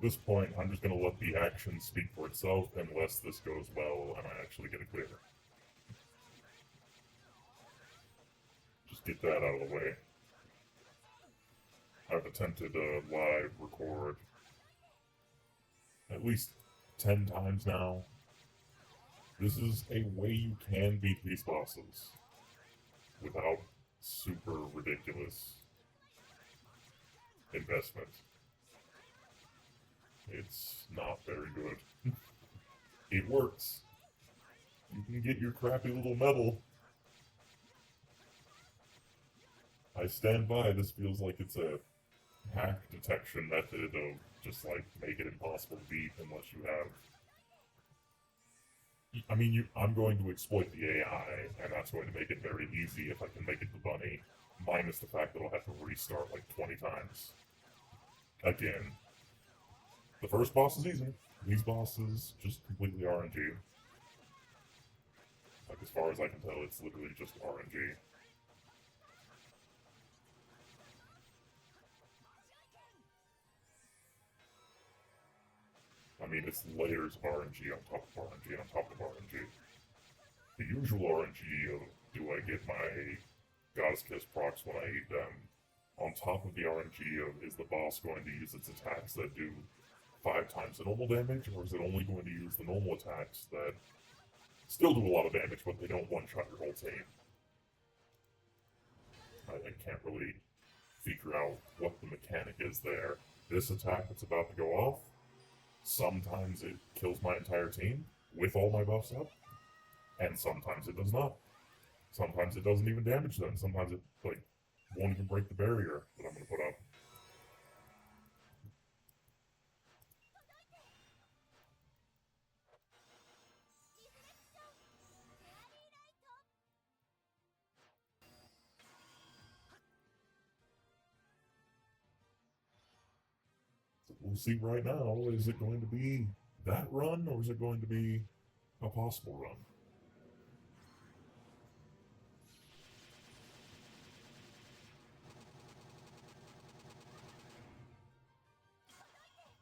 this point, I'm just going to let the action speak for itself unless this goes well and I actually get a clear. Just get that out of the way. I've attempted to live record at least 10 times now. This is a way you can beat these bosses without super ridiculous investment. It's not very good. It works. You can get your crappy little medal. I stand by. This feels like it's a hack detection method of just like make it impossible to beat unless you have. I mean, I'm going to exploit the AI, and that's going to make it very easy if I can make it the bunny, minus the fact that I'll have to restart like 20 times. Again. The first boss is easy. These bosses just completely RNG. Like, as far as I can tell, it's literally just RNG. I mean, it's layers of RNG on top of RNG on top of RNG. The usual RNG of do I get my Goddess Kiss procs when I eat them? On top of the RNG of is the boss going to use its attacks that do 5 times the normal damage, or is it only going to use the normal attacks that still do a lot of damage, but they don't one-shot your whole team? I can't really figure out what the mechanic is there. This attack that's about to go off, sometimes it kills my entire team with all my buffs up, and sometimes it does not. Sometimes it doesn't even damage them. Sometimes it like won't even break the barrier that I'm going to put up. We'll see right now. Is it going to be that run, or is it going to be a possible run?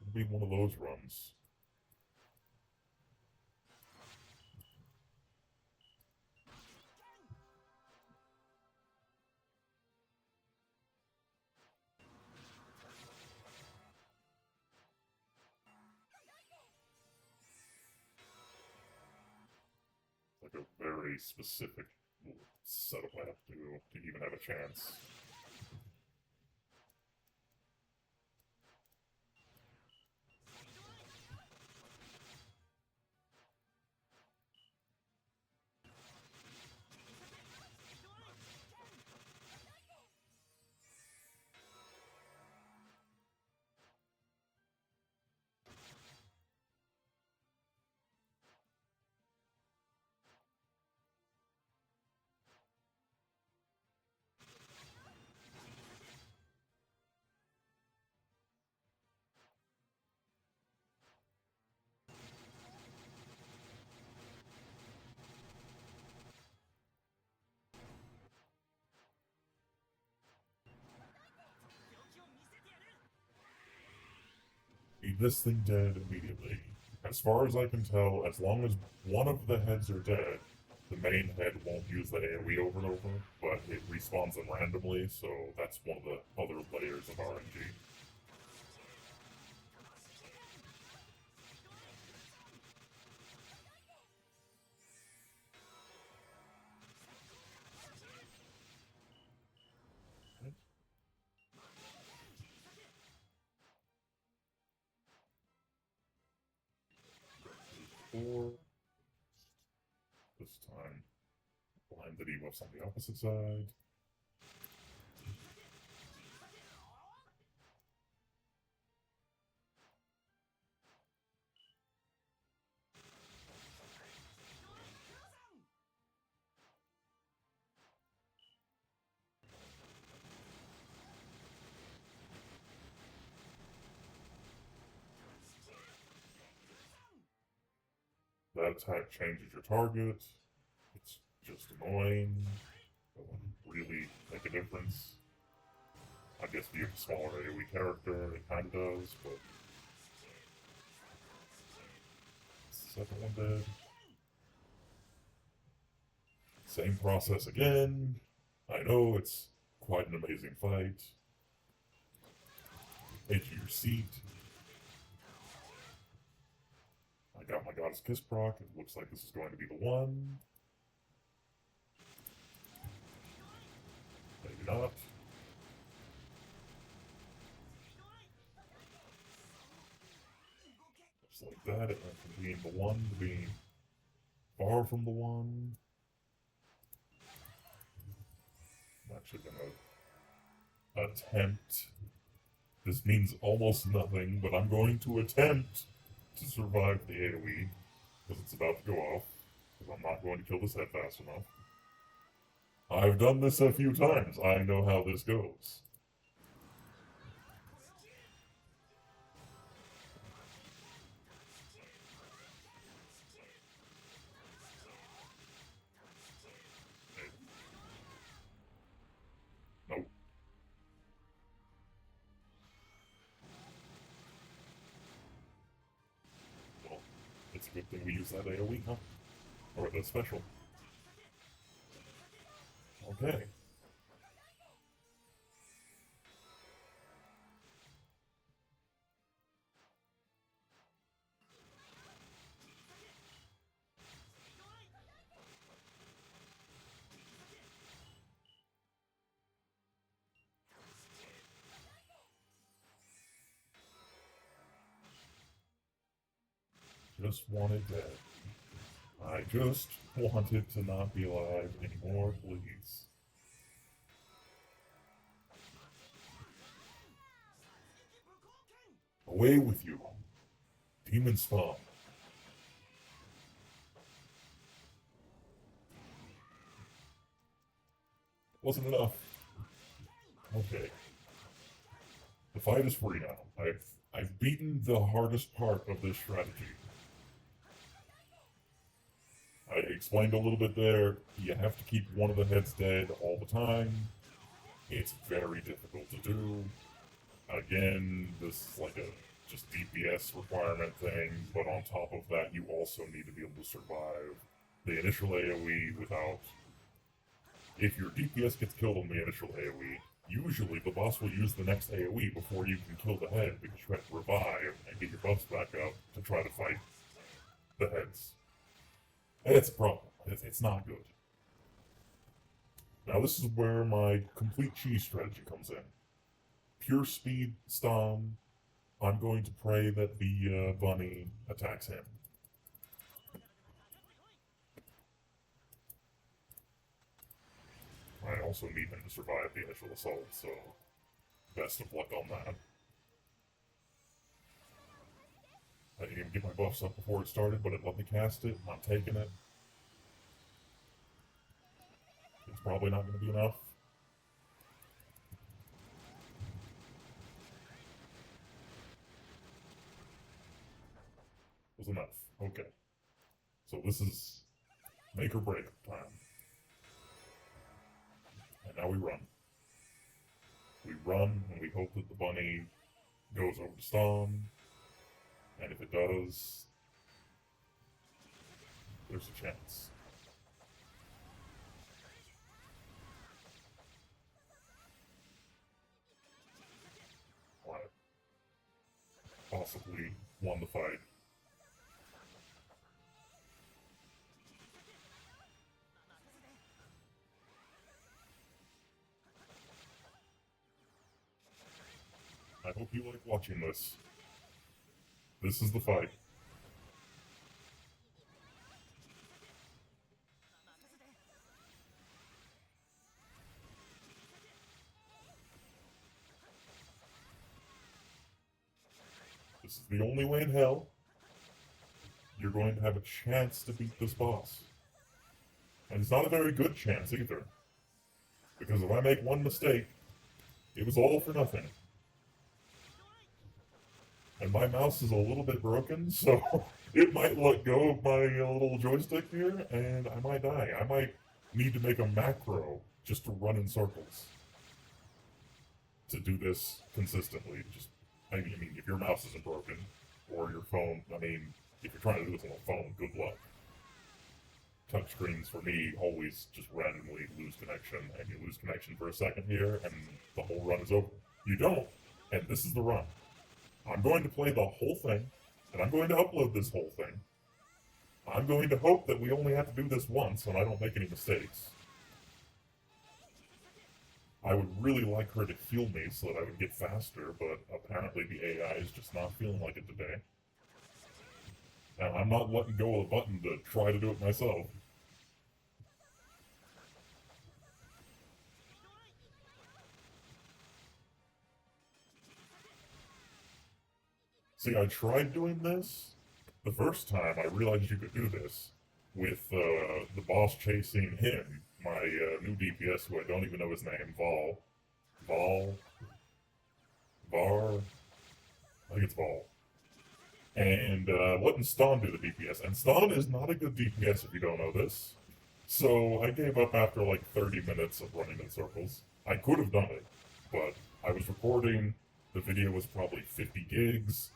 It'll be one of those runs. Like a very specific setup I have to do to even have a chance. Eat this thing dead immediately. As far as I can tell, as long as one of the heads are dead, the main head won't use the AoE over and over, but it respawns them randomly, so that's one of the other layers of RNG. Four. This time, blind the debuffs on the opposite side. That attack changes your target. It's just annoying. It wouldn't really make a difference. I guess if you have a smaller AoE character, it kind of does, but Second one dead. Same process again. I know it's quite an amazing fight. Edge of your seat. I got my Goddess Kiss proc. It looks like this is going to be the one. Maybe not. Just like that, it went from being the one to being far from the one. I'm actually gonna attempt. This means almost nothing, but I'm going to attempt to survive the AoE, because it's about to go off, because I'm not going to kill this head fast enough. I've done this a few times. I know how this goes. Nope. Well, it's a good thing we use that AoE, huh? Or the special. Okay. Just wanted dead. I just wanted to not be alive anymore, please. Away with you, demon spawn. Wasn't enough. Okay. The fight is free now. I've beaten the hardest part of this strategy. I explained a little bit there. You have to keep one of the heads dead all the time. It's very difficult to do. Again, this is like a just DPS requirement thing, but on top of that, you also need to be able to survive the initial AoE without... If your DPS gets killed on the initial AoE, usually the boss will use the next AoE before you can kill the head, because you have to revive and get your buffs back up to try to fight the heads. And it's a problem. It's not good. Now this is where my complete cheese strategy comes in. Pure speed stun. I'm going to pray that the bunny attacks him. I also need him to survive the initial assault, so best of luck on that. I didn't even get my buffs up before it started, but it let me cast it. I'm taking it. It's probably not going to be enough. Was enough. Okay. So this is make or break time. And now we run. We run and we hope that the bunny goes over to Storm. And if it does, there's a chance. I possibly won the fight. I hope you like watching this. This is the fight. This is the only way in hell you're going to have a chance to beat this boss. And it's not a very good chance either. Because if I make one mistake, it was all for nothing. And my mouse is a little bit broken, so it might let go of my little joystick here, and I might die. I might need to make a macro just to run in circles to do this consistently. Just, I mean, if your mouse isn't broken, or your phone, I mean, If you're trying to do this on a phone, good luck. Touchscreens, for me, always just randomly lose connection, and you lose connection for a second here, and the whole run is over. You don't, and this is the run. I'm going to play the whole thing, and I'm going to upload this whole thing. I'm going to hope that we only have to do this once, and I don't make any mistakes. I would really like her to heal me so that I would get faster, but apparently the AI is just not feeling like it today. And I'm not letting go of the button to try to do it myself. See, I tried doing this. The first time I realized you could do this with the boss chasing him, my new DPS, who I don't even know his name, Val, I think it's Val. And letting Ston do the DPS. And Ston is not a good DPS if you don't know this. So I gave up after like 30 minutes of running in circles. I could have done it, but I was recording, the video was probably 50 gigs.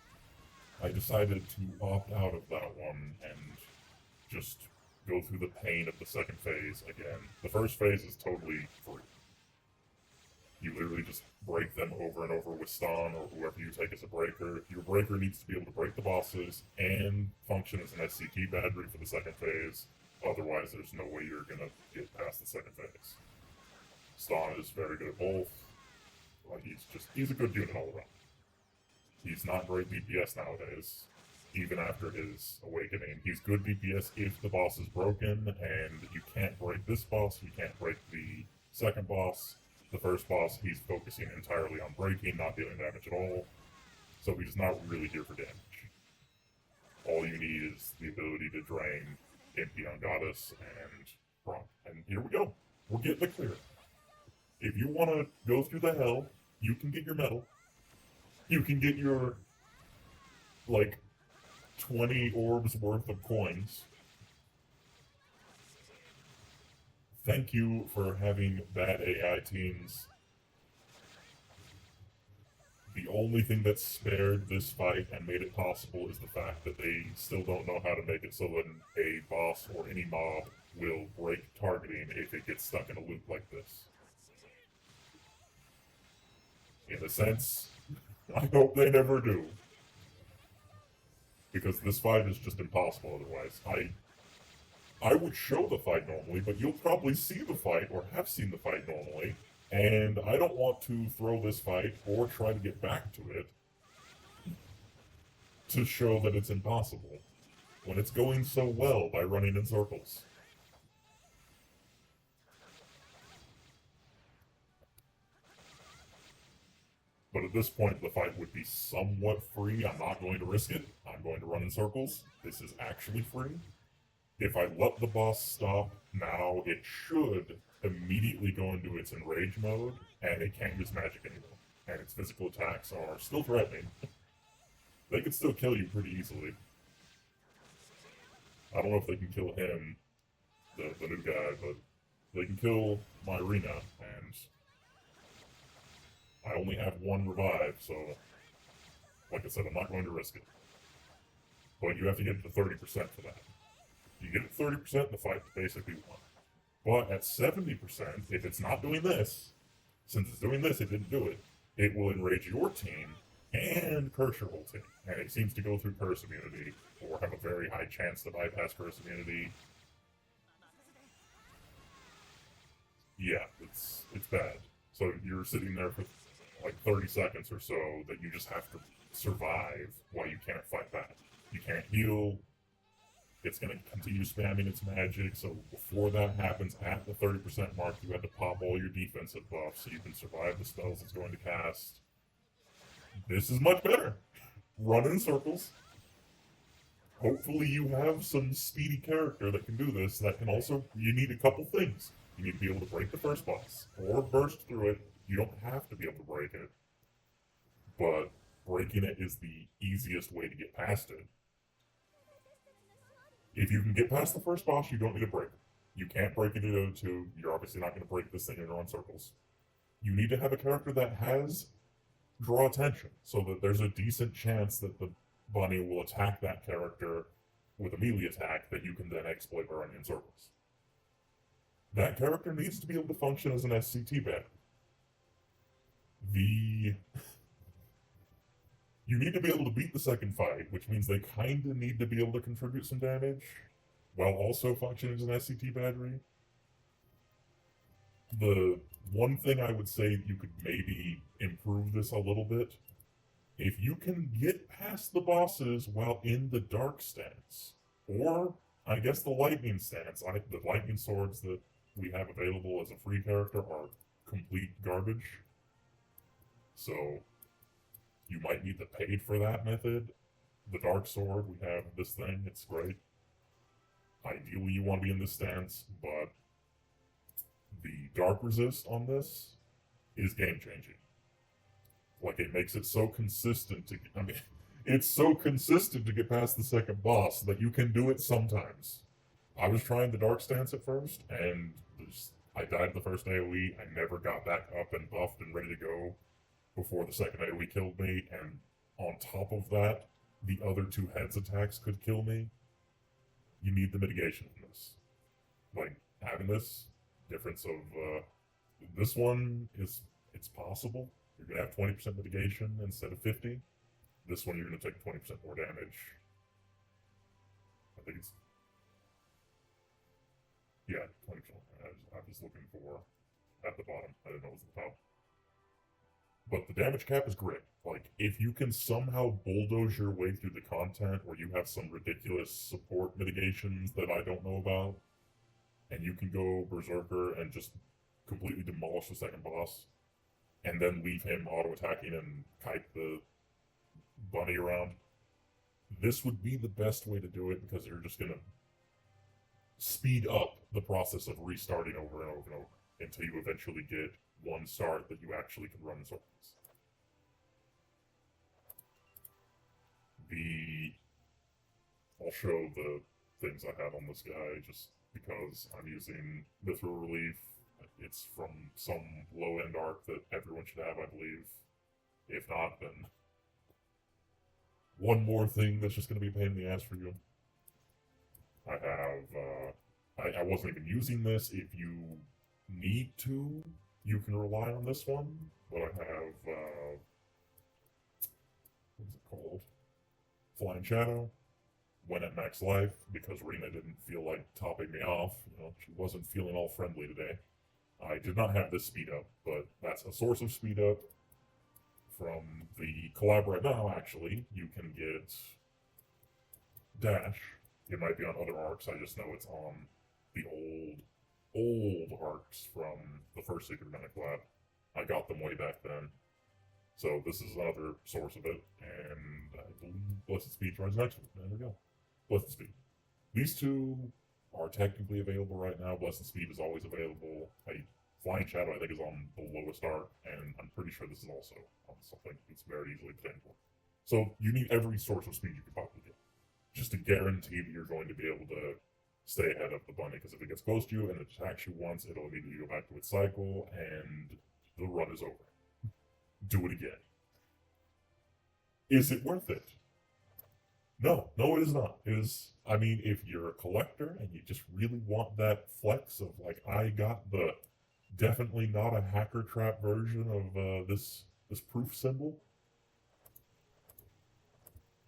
I decided to opt out of that one and just go through the pain of the second phase again. The first phase is totally free. You literally just break them over and over with Ston or whoever you take as a breaker. Your breaker needs to be able to break the bosses and function as an SCT battery for the second phase. Otherwise, there's no way you're gonna get past the second phase. Ston is very good at both. Like he's a good unit all around. He's not great DPS nowadays, even after his awakening. He's good DPS if the boss is broken, and you can't break this boss, you can't break the second boss. The first boss, he's focusing entirely on breaking, not dealing damage at all. So he's not really here for damage. All you need is the ability to drain MP on Goddess and Bronk. And here we go. We're getting it clear. If you want to go through the hell, you can get your medal. You can get your, like, 20 orbs worth of coins. Thank you for having bad AI teams. The only thing that spared this fight and made it possible is the fact that they still don't know how to make it so that a boss or any mob will break targeting if it gets stuck in a loop like this. In a sense, I hope they never do. Because this fight is just impossible otherwise. I would show the fight normally, but you'll probably see the fight or have seen the fight normally, and I don't want to throw this fight or try to get back to it to show that it's impossible when it's going so well by running in circles. But at this point, the fight would be somewhat free. I'm not going to risk it. I'm going to run in circles. This is actually free. If I let the boss stop now, it should immediately go into its enrage mode, and it can't use magic anymore. And its physical attacks are still threatening. They could still kill you pretty easily. I don't know if they can kill him, the new guy, but they can kill my arena, and I only have one revive, so like I said, I'm not going to risk it. But you have to get to 30% for that. You get it 30%, the fight's basically won. But at 70%, if it's not doing this, since it's doing this, it didn't do it, it will enrage your team and curse your whole team. And it seems to go through curse immunity, or have a very high chance to bypass curse immunity. Yeah, it's bad. So you're sitting there for like 30 seconds or so that you just have to survive while you can't fight back. You can't heal. It's going to continue spamming its magic, so before that happens, at the 30% mark, you have to pop all your defensive buffs so you can survive the spells it's going to cast. This is much better. Run in circles. Hopefully you have some speedy character that can do this, that can also, you need a couple things. You need to be able to break the first boss, or burst through it. You don't have to be able to break it, but breaking it is the easiest way to get past it. If you can get past the first boss, you don't need to break it. You can't break it in the other two. You're obviously not going to break this thing in your own circles. You need to have a character that has draw attention, so that there's a decent chance that the bunny will attack that character with a melee attack that you can then exploit by running in circles. That character needs to be able to function as an SCT battery. You need to be able to beat the second fight, which means they kind of need to be able to contribute some damage while also functioning as an SCT battery. The one thing I would say you could maybe improve this a little bit, if you can get past the bosses while in the dark stance, or I guess the lightning stance, the lightning swords that we have available as a free character are complete garbage. So you might need to pay for that method. The dark sword, we have this thing, it's great. Ideally you want to be in this stance, but the dark resist on this is game changing. Like, it makes it so consistent to, it's so consistent to get past the second boss that you can do it sometimes. I was trying the dark stance at first, and I died the first AoE. I never got back up and buffed and ready to go before the second AoE killed me, and on top of that, the other two heads attacks could kill me. You need the mitigation from this. Like, having this difference of, this one it's possible. You're going to have 20% mitigation instead of 50. This one you're going to take 20% more damage. I think it's, yeah, 20%. I was looking for at the bottom. I didn't know it was at the top. But the damage cap is great. Like, if you can somehow bulldoze your way through the content where you have some ridiculous support mitigations that I don't know about, and you can go Berserker and just completely demolish the second boss, and then leave him auto-attacking and kite the bunny around, this would be the best way to do it, because you're just going to speed up the process of restarting over and over and over until you eventually get one start that you actually can run in circles. I'll show the things I have on this guy just because I'm using Mithril Relief. It's from some low-end arc that everyone should have, I believe. If not, then one more thing that's just going to be a pain in the ass for you. I have, I wasn't even using this. If you need to, you can rely on this one, but I have, what is it called? Flying Shadow. Went at max life because Rena didn't feel like topping me off. You know, she wasn't feeling all friendly today. I did not have this speed up, but that's a source of speed up. From the collab right now, actually, you can get Dash. It might be on other arcs, I just know it's on the old arcs from the first Secret Mana collab. I got them way back then. So this is another source of it, and I believe Blessed Speed runs next one. There we go. Blessed Speed. These two are technically available right now. Blessed Speed is always available. Flying Shadow, I think, is on the lowest arc, and I'm pretty sure this is also on something that's very easily obtainable. So you need every source of speed you can possibly get, just to guarantee that you're going to be able to stay ahead of the bunny, because if it gets close to you and it attacks you once, it'll immediately go back to its cycle, and the run is over. Do it again. Is it worth it? No, it is not. I mean, if you're a collector and you just really want that flex of, like, I got the definitely not a hacker trap version of this proof symbol,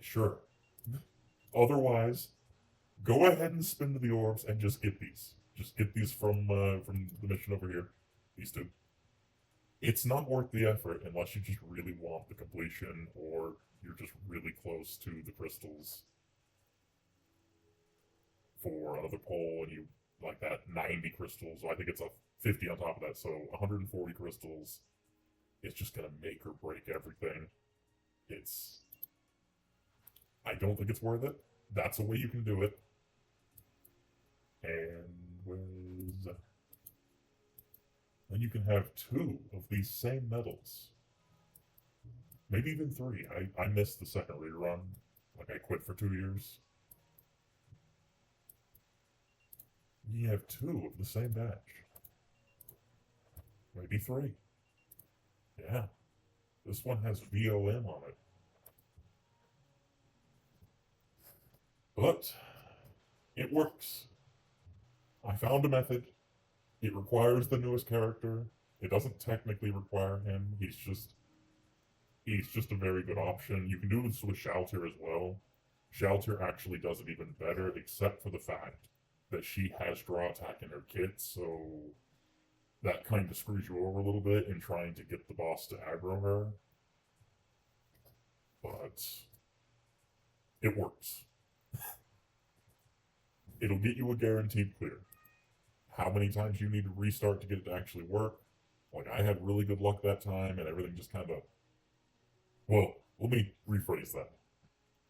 sure. Otherwise, go ahead and spin to the orbs and just get these. Just get these from the mission over here. These two. It's not worth the effort unless you just really want the completion, or you're just really close to the crystals for another pole, and you like that 90 crystals. So I think it's a 50 on top of that, so 140 crystals. It's just gonna make or break everything. I don't think it's worth it. That's a way you can do it. And then you can have 2 of these same medals. Maybe even 3. I missed the second rerun. Like, I quit for 2 years. You have 2 of the same batch. Maybe 3. Yeah. This one has VOM on it. But It works. I found a method. It requires the newest character. It doesn't technically require him. He's just a very good option. You can do this with Shaltir as well. Shaltir actually does it even better, except for the fact that she has draw attack in her kit, so that kind of screws you over a little bit in trying to get the boss to aggro her. But it works. It'll get you a guaranteed clear. How many times you need to restart to get it to actually work? Like, I had really good luck that time, and everything just kind of... Well, let me rephrase that.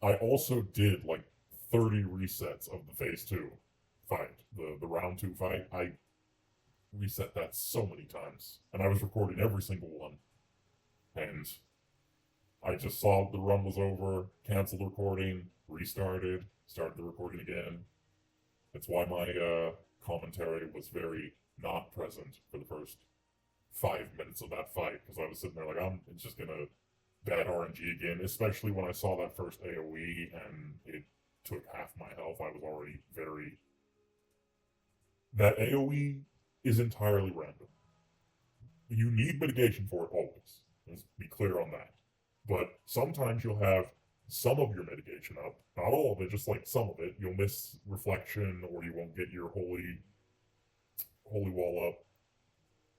I also did, like, 30 resets of the Phase 2 fight, the Round 2 fight. I reset that so many times, and I was recording every single one. And I just saw the run was over, canceled the recording, restarted, started the recording again. That's why my commentary was very not present for the first 5 minutes of that fight, because I was sitting there like, it's just gonna bad RNG again, especially when I saw that first AoE and it took half my health. I was already very... That AoE is entirely random. You need mitigation for it always. Let's be clear on that. But sometimes you'll have some of your mitigation up, not all of it, just like some of it. You'll miss reflection, or you won't get your holy wall up,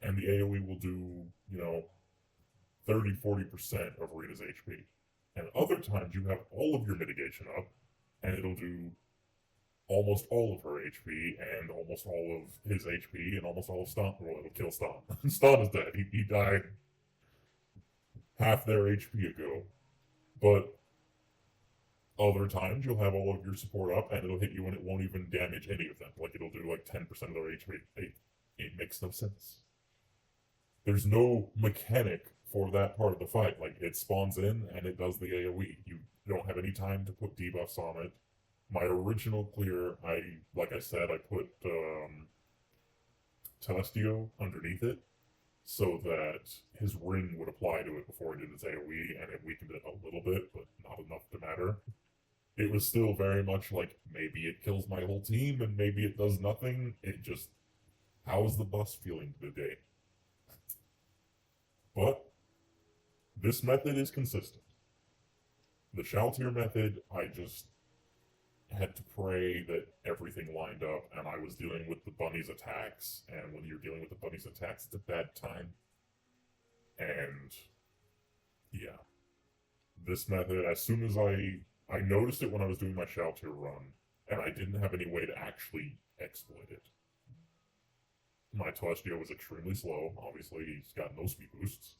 and the AoE will do, 30-40% of Rita's HP. And other times you have all of your mitigation up, and it'll do almost all of her HP, and almost all of his HP, and almost all of Stomp. Well, it'll kill Stomp. Stomp is dead. He died half their HP ago. But other times you'll have all of your support up, and it'll hit you and it won't even damage any of them. Like, it'll do like 10% of their HP. It makes no sense. There's no mechanic for that part of the fight. Like, it spawns in and it does the AoE. You don't have any time to put debuffs on it. My original clear, like I said, I put Telestio underneath it so that his ring would apply to it before he did his AoE, and it weakened it a little bit, but not enough to matter. It was still very much like, maybe it kills my whole team, and maybe it does nothing. It just... How is the bus feeling today? But this method is consistent. The Shaltir method, I just had to pray that everything lined up, and I was dealing with the bunny's attacks, and when you're dealing with the bunny's attacks, it's a bad time. And yeah, this method, as soon as I noticed it when I was doing my Shaltir run, and I didn't have any way to actually exploit it. My Telestio was extremely slow. Obviously, he's got no speed boosts.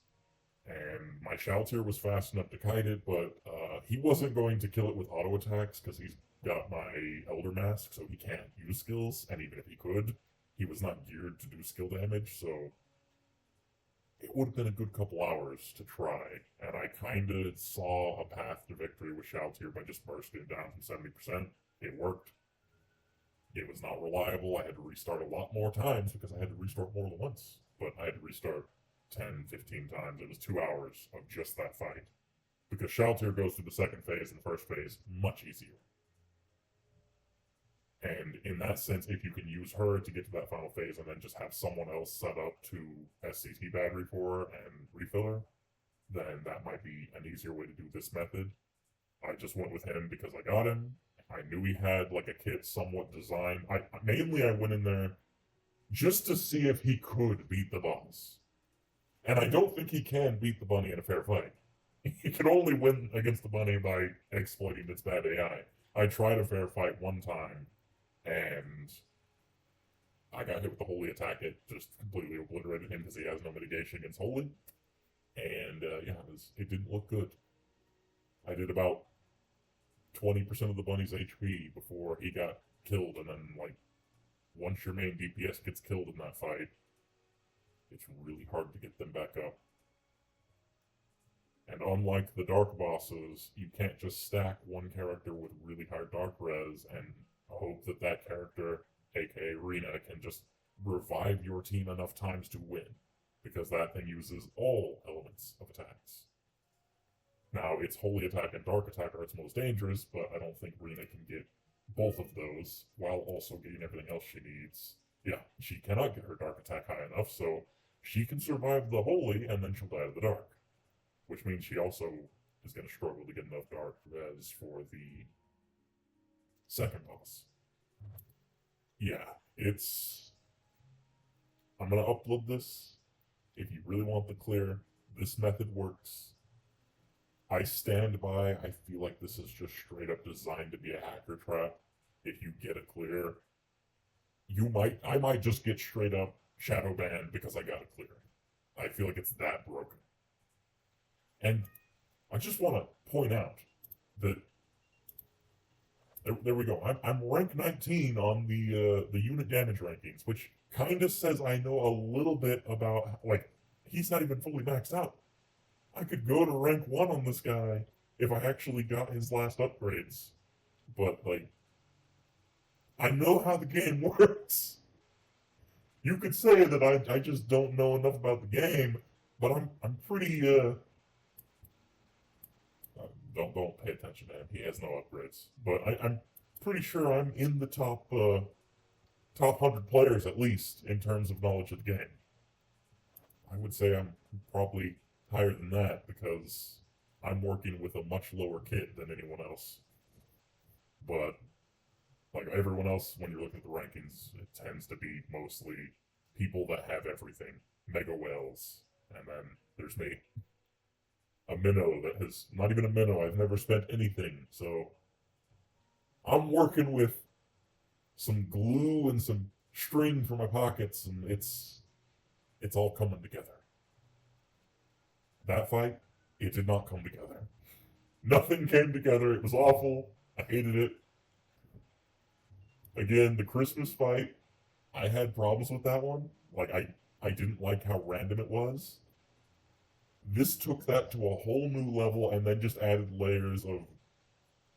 And my Shaltir was fast enough to kite it, but he wasn't going to kill it with auto attacks because he's got my Elder Mask, so he can't use skills. And even if he could, he was not geared to do skill damage, so it would have been a good couple hours to try. And I kind of saw a path to victory with Shaltir by just bursting down from 70%. It worked. It was not reliable. I had to restart a lot more times because I had to restart more than once. But I had to restart 10, 15 times. It was 2 hours of just that fight. Because Shaltir goes through the second phase and the first phase much easier. And in that sense, if you can use her to get to that final phase and then just have someone else set up to SCT battery for her and refill her, then that might be an easier way to do this method. I just went with him because I got him. I knew he had like a kit somewhat designed. Mainly I went in there just to see if he could beat the boss. And I don't think he can beat the bunny in a fair fight. He can only win against the bunny by exploiting its bad AI. I tried a fair fight one time, and I got hit with the holy attack. It just completely obliterated him because he has no mitigation against holy. And yeah, it didn't look good. I did about 20% of the bunny's HP before he got killed, and then, like, once your main DPS gets killed in that fight, it's really hard to get them back up. And unlike the dark bosses, you can't just stack one character with really high dark res and hope that that character, aka Rena, can just revive your team enough times to win, because that thing uses all elements of attacks. Now, its holy attack and dark attack are its most dangerous, but I don't think Rena can get both of those while also getting everything else she needs. Yeah, she cannot get her dark attack high enough, so she can survive the holy and then she'll die to the dark. Which means she also is going to struggle to get enough dark res for the second boss. Yeah, it's. I'm going to upload this. If you really want the clear, this method works. I stand by. I feel like this is just straight up designed to be a hacker trap. If you get a clear, I might just get straight up shadow banned because I got a clear. I feel like it's that broken. And I just want to point out that there we go. I'm rank 19 on the unit damage rankings, which kind of says I know a little bit about, like, he's not even fully maxed out. I could go to rank 1 on this guy if I actually got his last upgrades. But, like, I know how the game works. You could say that I just don't know enough about the game, but I'm pretty don't pay attention to him. He has no upgrades. But I'm pretty sure I'm in the top 100 players at least in terms of knowledge of the game. I would say I'm probably higher than that because I'm working with a much lower kit than anyone else. But like everyone else, when you're looking at the rankings, it tends to be mostly people that have everything, mega whales, and then there's me, a minnow that has not even a minnow. I've never spent anything, so I'm working with some glue and some string for my pockets, and it's all coming together. That fight, it did not come together. Nothing came together. It was awful. I hated it. Again, the Christmas fight, I had problems with that one. Like, I didn't like how random it was. This took that to a whole new level and then just added layers of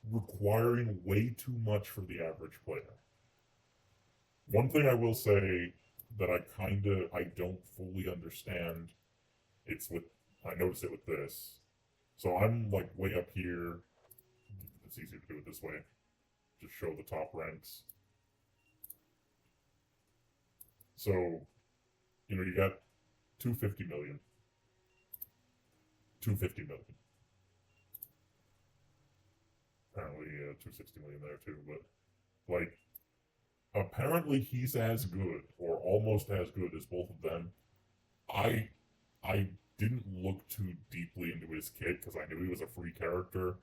requiring way too much for the average player. One thing I will say that I don't fully understand, I notice it with this. So I'm like way up here. It's easier to do it this way. Just show the top ranks. So, you got 250 million. 250 million. Apparently 260 million there too, but like apparently he's as good or almost as good as both of them. I didn't look too deeply into his kit because I knew he was a free character.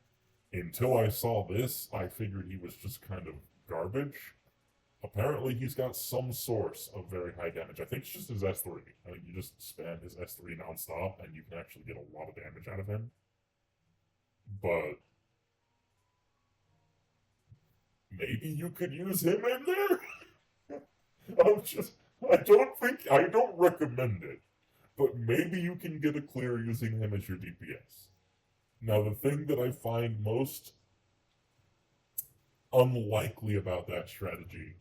Until I saw this, I figured he was just kind of garbage. Apparently he's got some source of very high damage. I think it's just his S3. I think you just spam his S3 nonstop and you can actually get a lot of damage out of him. But maybe you could use him in there? I don't recommend it. But maybe you can get a clear using him as your DPS. Now, the thing that I find most unlikely about that strategy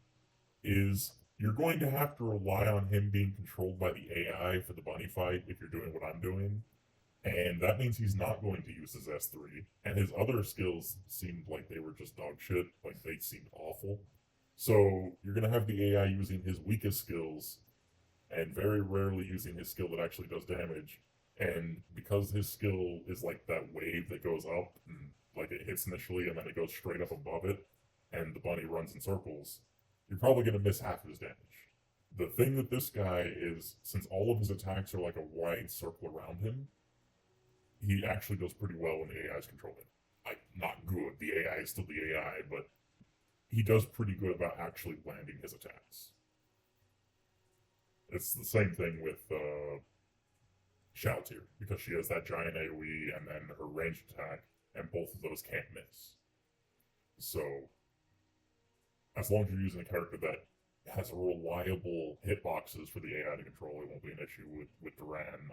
is you're going to have to rely on him being controlled by the AI for the bunny fight if you're doing what I'm doing. And that means he's not going to use his S3. And his other skills seemed like they were just dog shit. Like, they seemed awful. So, you're going to have the AI using his weakest skills and very rarely using his skill that actually does damage. And because his skill is like that wave that goes up, and like it hits initially and then it goes straight up above it, and the bunny runs in circles, you're probably going to miss half of his damage. The thing with this guy is, since all of his attacks are like a wide circle around him, he actually does pretty well when the AI is controlling. Not good, the AI is still the AI, but he does pretty good about actually landing his attacks. It's the same thing with Shoutir, because she has that giant AoE and then her ranged attack, and both of those can't miss. So, as long as you're using a character that has reliable hitboxes for the AI to control, it won't be an issue with Duran.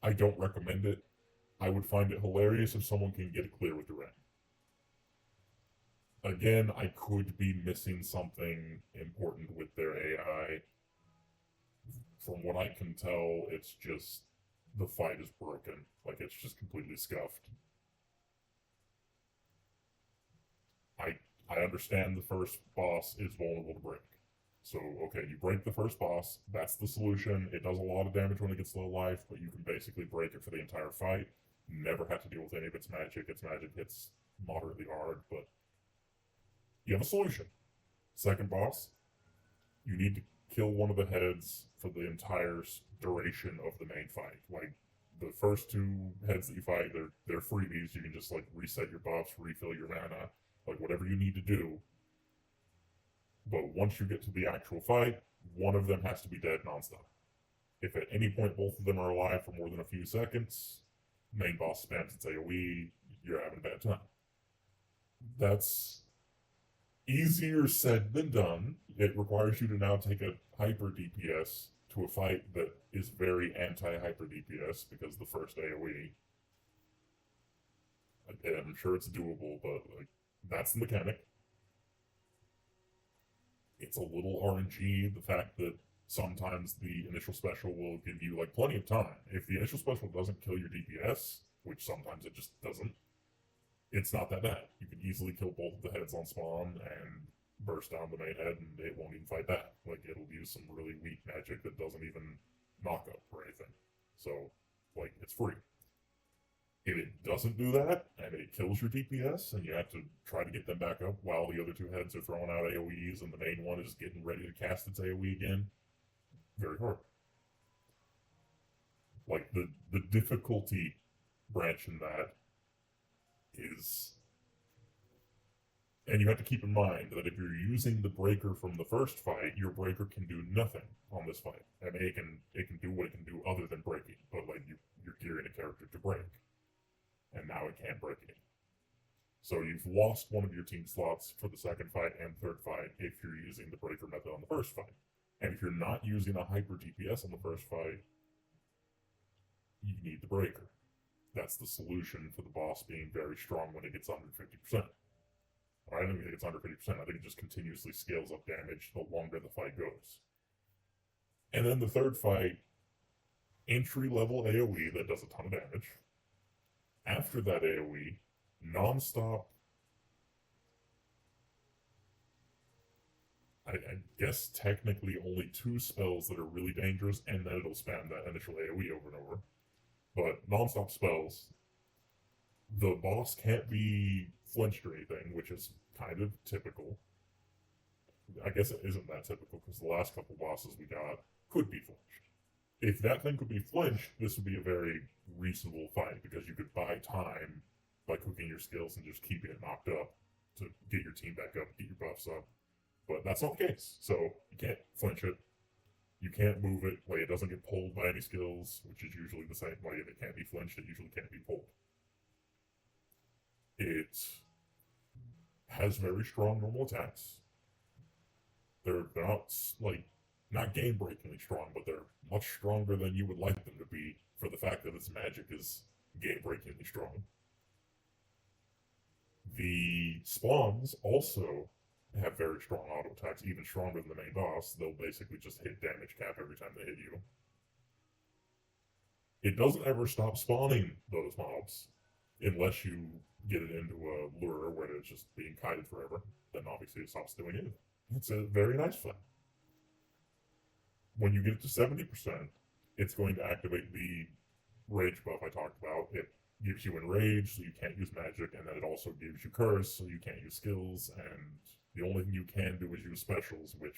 I don't recommend it. I would find it hilarious if someone can get it clear with Duran. Again, I could be missing something important with their AI. From what I can tell, it's just the fight is broken. Like, it's just completely scuffed. I understand the first boss is vulnerable to break. So, okay, you break the first boss, that's the solution. It does a lot of damage when it gets low life, but you can basically break it for the entire fight. Never have to deal with any of its magic. Its magic hits moderately hard, but you have a solution. Second boss, you need to kill one of the heads for the entire duration of the main fight. Like, the first two heads that you fight, they're freebies. You can just, like, reset your buffs, refill your mana, like, whatever you need to do. But once you get to the actual fight, one of them has to be dead nonstop. If at any point both of them are alive for more than a few seconds, main boss spams its AoE, you're having a bad time. That's easier said than done. It requires you to now take a hyper DPS to a fight that is very anti-hyper DPS because the first AoE. I'm sure it's doable, but like that's the mechanic. It's a little RNG, the fact that sometimes the initial special will give you like plenty of time. If the initial special doesn't kill your DPS, which sometimes it just doesn't, it's not that bad. You can easily kill both of the heads on spawn and burst down the main head and it won't even fight back. Like it'll use some really weak magic that doesn't even knock up or anything. So like it's free. If it doesn't do that and it kills your DPS and you have to try to get them back up while the other two heads are throwing out AoEs and the main one is getting ready to cast its AoE again, very hard. Like the difficulty branch in that is, and you have to keep in mind that if you're using the breaker from the first fight, your breaker can do nothing on this fight. I mean, it can do what it can do other than breaking, but like you're gearing a character to break, and now it can't break it. So you've lost one of your team slots for the second fight and third fight if you're using the breaker method on the first fight. And if you're not using a hyper DPS on the first fight, you need the breaker. That's the solution for the boss being very strong when it gets under 50%. I don't think it's under 50%. I think it just continuously scales up damage the longer the fight goes. And then the third fight, entry-level AoE that does a ton of damage. After that AoE, non-stop, I guess technically only 2 spells that are really dangerous, and then it'll spam that initial AoE over and over. But non-stop spells, the boss can't be flinched or anything, which is kind of typical. I guess it isn't that typical because the last couple bosses we got could be flinched. If that thing could be flinched, this would be a very reasonable fight because you could buy time by cooking your skills and just keeping it knocked up to get your team back up, get your buffs up. But that's not the case. So you can't flinch it. You can't move it. Like it doesn't get pulled by any skills, which is usually the same way. If it can't be flinched, it usually can't be pulled. It has very strong normal attacks. They're not like not game-breakingly strong, but they're much stronger than you would like them to be for the fact that its magic is game-breakingly strong. The spawns also have very strong auto attacks, even stronger than the main boss. They'll basically just hit damage cap every time they hit you. It doesn't ever stop spawning those mobs unless you get it into a lure where it's just being kited forever. Then obviously it stops doing anything. It's a very nice fight. When you get it to 70%, it's going to activate the rage buff I talked about. It gives you enrage, so you can't use magic, and then it also gives you curse, so you can't use skills, and the only thing you can do is use specials, which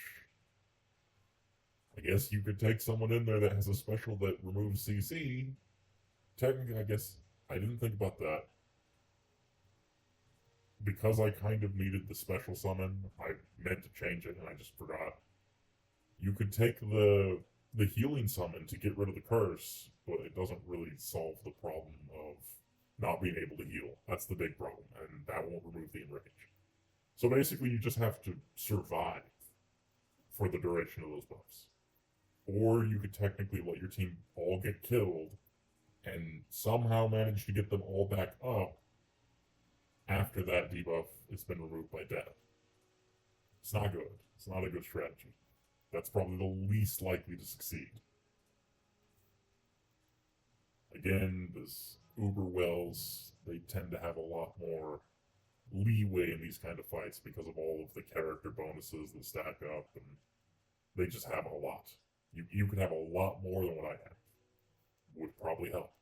I guess you could take someone in there that has a special that removes CC. Technically, I guess I didn't think about that. Because I kind of needed the special summon, I meant to change it and I just forgot. You could take the healing summon to get rid of the curse, but it doesn't really solve the problem of not being able to heal. That's the big problem, and that won't remove the enrage. So basically, you just have to survive for the duration of those buffs. Or you could technically let your team all get killed and somehow manage to get them all back up after that debuff has been removed by death. It's not good. It's not a good strategy. That's probably the least likely to succeed. Again, this Uber Wells, they tend to have a lot more leeway in these kind of fights because of all of the character bonuses that stack up, and they just have a lot. You could have a lot more than what I have. Would probably help.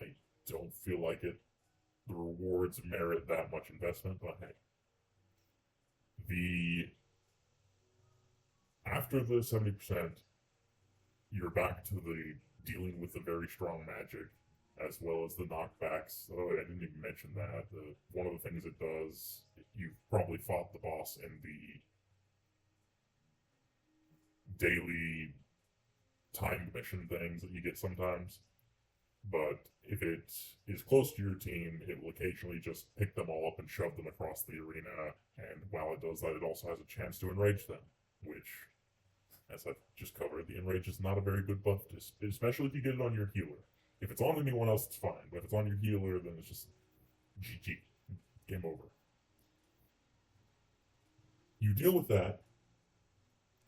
I don't feel like it. The rewards merit that much investment, but hey. The After the 70%, you're back to the dealing with the very strong magic, as well as the knockbacks. Oh, I didn't even mention that. One of the things it does, you've probably fought the boss in the daily timed mission things that you get sometimes. But if it is close to your team, it will occasionally just pick them all up and shove them across the arena. And while it does that, it also has a chance to enrage them, which, as I've just covered, the enrage is not a very good buff, especially if you get it on your healer. If it's on anyone else, it's fine. But if it's on your healer, then it's just GG. Game over. You deal with that,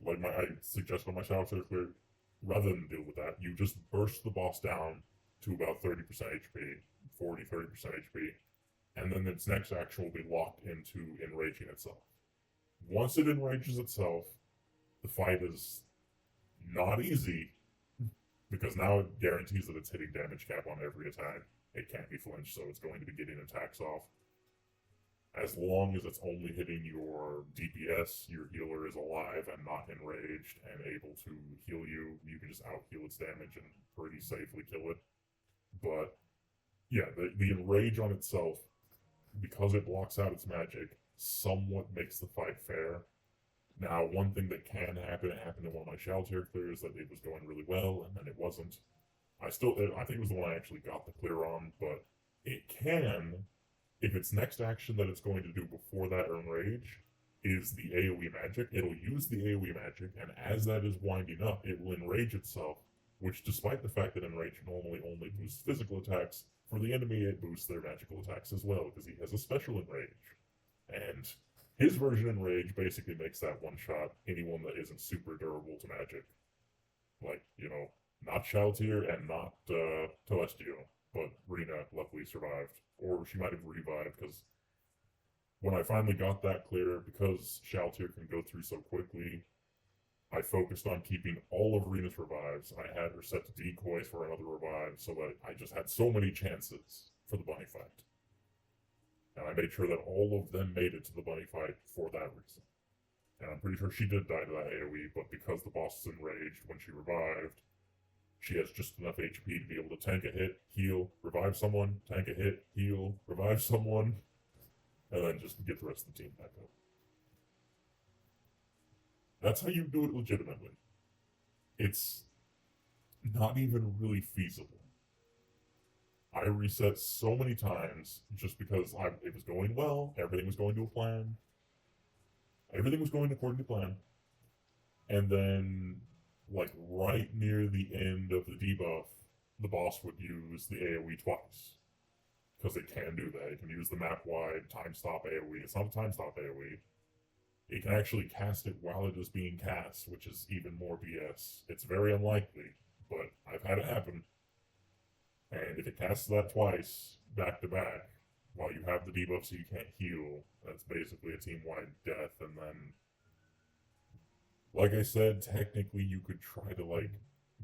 like I suggested on my shower circular, rather than deal with that, you just burst the boss down to about 30% HP, 40, 30% HP, and then its next action will be locked into enraging itself. Once it enrages itself, the fight is not easy, because now it guarantees that it's hitting damage cap on every attack. It can't be flinched, so it's going to be getting attacks off. As long as it's only hitting your DPS, your healer is alive and not enraged and able to heal you, you can just out-heal its damage and pretty safely kill it. But yeah, the enrage on itself, because it blocks out its magic, somewhat makes the fight fair. Now, one thing that can happen, it happened in one of my Shaltier clears, that it was going really well, and then it wasn't. I think it was the one I actually got the clear on, but it can, if its next action that it's going to do before that enrage is the AoE magic, it'll use the AoE magic, and as that is winding up, it will enrage itself, which, despite the fact that enrage normally only boosts physical attacks, for the enemy it boosts their magical attacks as well, because he has a special enrage. And his version enrage basically makes that one-shot anyone that isn't super durable to magic. Like, not Shaltier and not Telestio, but Rena luckily survived. Or she might have revived, because when I finally got that clear, because Shaltier can go through so quickly, I focused on keeping all of Rena's revives. I had her set to decoys for another revive, so that I just had so many chances for the bunny fight. And I made sure that all of them made it to the bunny fight for that reason. And I'm pretty sure she did die to that AoE, but because the boss is enraged when she revived, she has just enough HP to be able to tank a hit, heal, revive someone, tank a hit, heal, revive someone, and then just get the rest of the team back up. That's how you do it legitimately. It's not even really feasible. I reset so many times just because it was going well, everything was going to a plan. Everything was going according to plan. And then, like, right near the end of the debuff, the boss would use the AoE twice. Because it can do that. It can use the map-wide time stop AoE. It's not a time stop AoE. It can actually cast it while it is being cast, which is even more BS. It's very unlikely, but I've had it happen. And if it casts that twice, back to back, while you have the debuff so you can't heal, that's basically a team-wide death. And then, like I said, technically you could try to,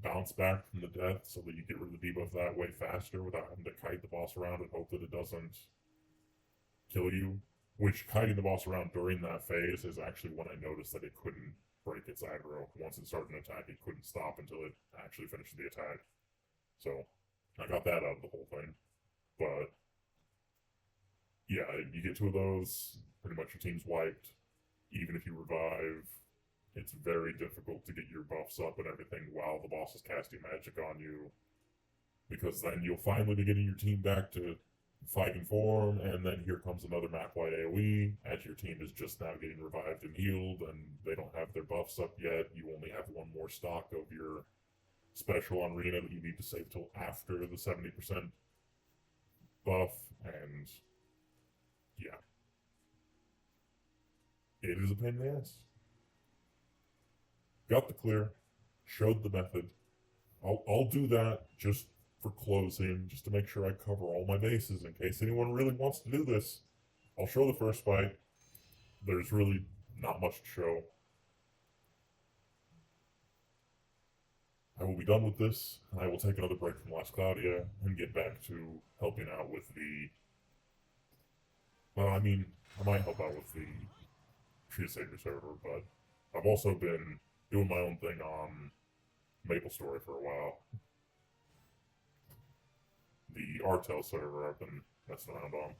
bounce back from the death so that you get rid of the debuff that way faster without having to kite the boss around and hope that it doesn't kill you. Which, kiting the boss around during that phase is actually when I noticed that it couldn't break its aggro. Once it started an attack, it couldn't stop until it actually finished the attack. So, I got that out of the whole thing. But, yeah, you get two of those, pretty much your team's wiped. Even if you revive, it's very difficult to get your buffs up and everything while the boss is casting magic on you. Because then you'll finally be getting your team back to fighting form, and then here comes another map-wide AoE, as your team is just now getting revived and healed, and they don't have their buffs up yet. You only have one more stock of your special on Rena that you need to save till after the 70% buff, and yeah. It is a pain in the ass. Got the clear, showed the method. I'll do that just for closing, just to make sure I cover all my bases in case anyone really wants to do this. I'll show the first fight. There's really not much to show. I will be done with this, and I will take another break from Last Cloudia and get back to helping out with the. Well, I mean, I might help out with the Tree Savior server, but I've also been doing my own thing on Maple Story for a while. The Artel server I've been messing around on.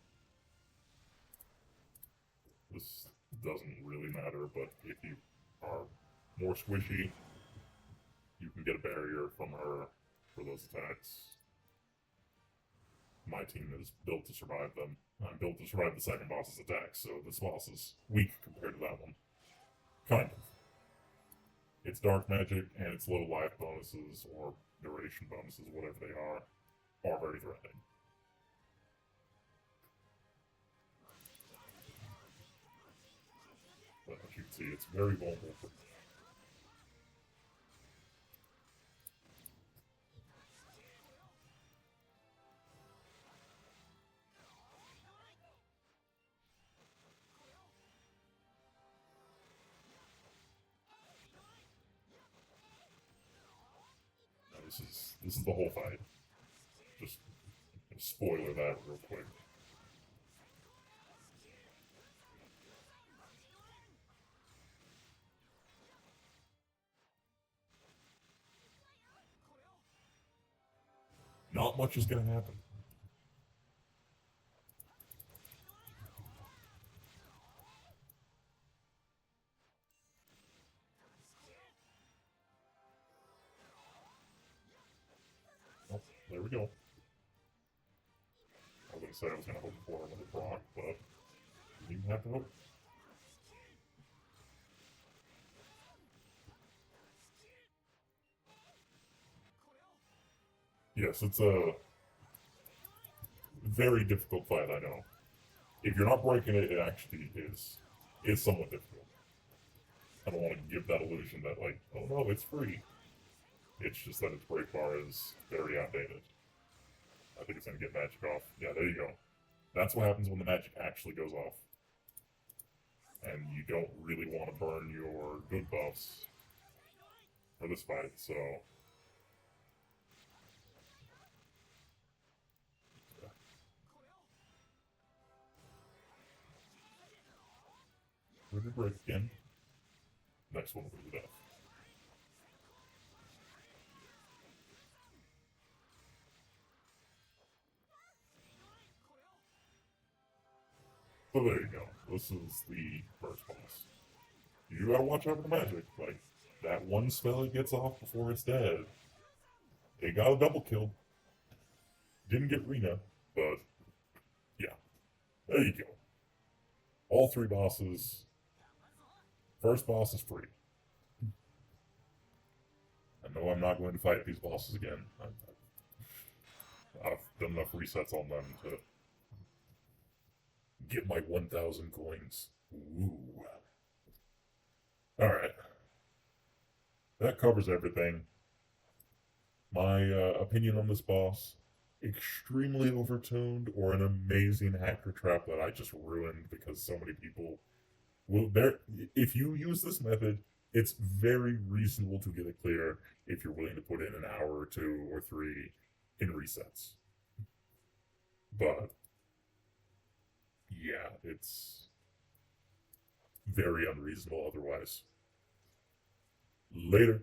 This doesn't really matter, but if you are more squishy, you can get a barrier from her for those attacks. My team is built to survive them. I'm built to survive the second boss's attacks, so this boss is weak compared to that one. Kind of. Its dark magic and its low life bonuses, or duration bonuses, whatever they are very threatening. But as you can see, it's very vulnerable. This is the whole fight. Just spoiler that real quick. Not much is gonna happen. Oh, there we go. I was gonna say I was gonna hope for another proc, but didn't even have to hope. Yes, it's a very difficult fight, I know. If you're not breaking it, it actually is somewhat difficult. I don't want to give that illusion that, like, oh no, it's free. It's just that its break bar is very outdated. I think it's going to get magic off. Yeah, there you go. That's what happens when the magic actually goes off. And you don't really want to burn your good buffs for this fight, so... We're going to break again. Next one will be the death. So there you go. This is the first boss. You gotta watch out for the magic. Like, that one spell it gets off before it's dead. It got a double kill. Didn't get Rena, but yeah. There you go. All three bosses. First boss is free. I know I'm not going to fight these bosses again. I've done enough resets on them to get my 1,000 coins. Ooh. Alright. That covers everything. My opinion on this boss, extremely overtuned or an amazing hacker trap that I just ruined because so many people will... If you use this method, it's very reasonable to get it clear if you're willing to put in an hour or 2 or 3 in resets. But yeah, it's very unreasonable otherwise. Later.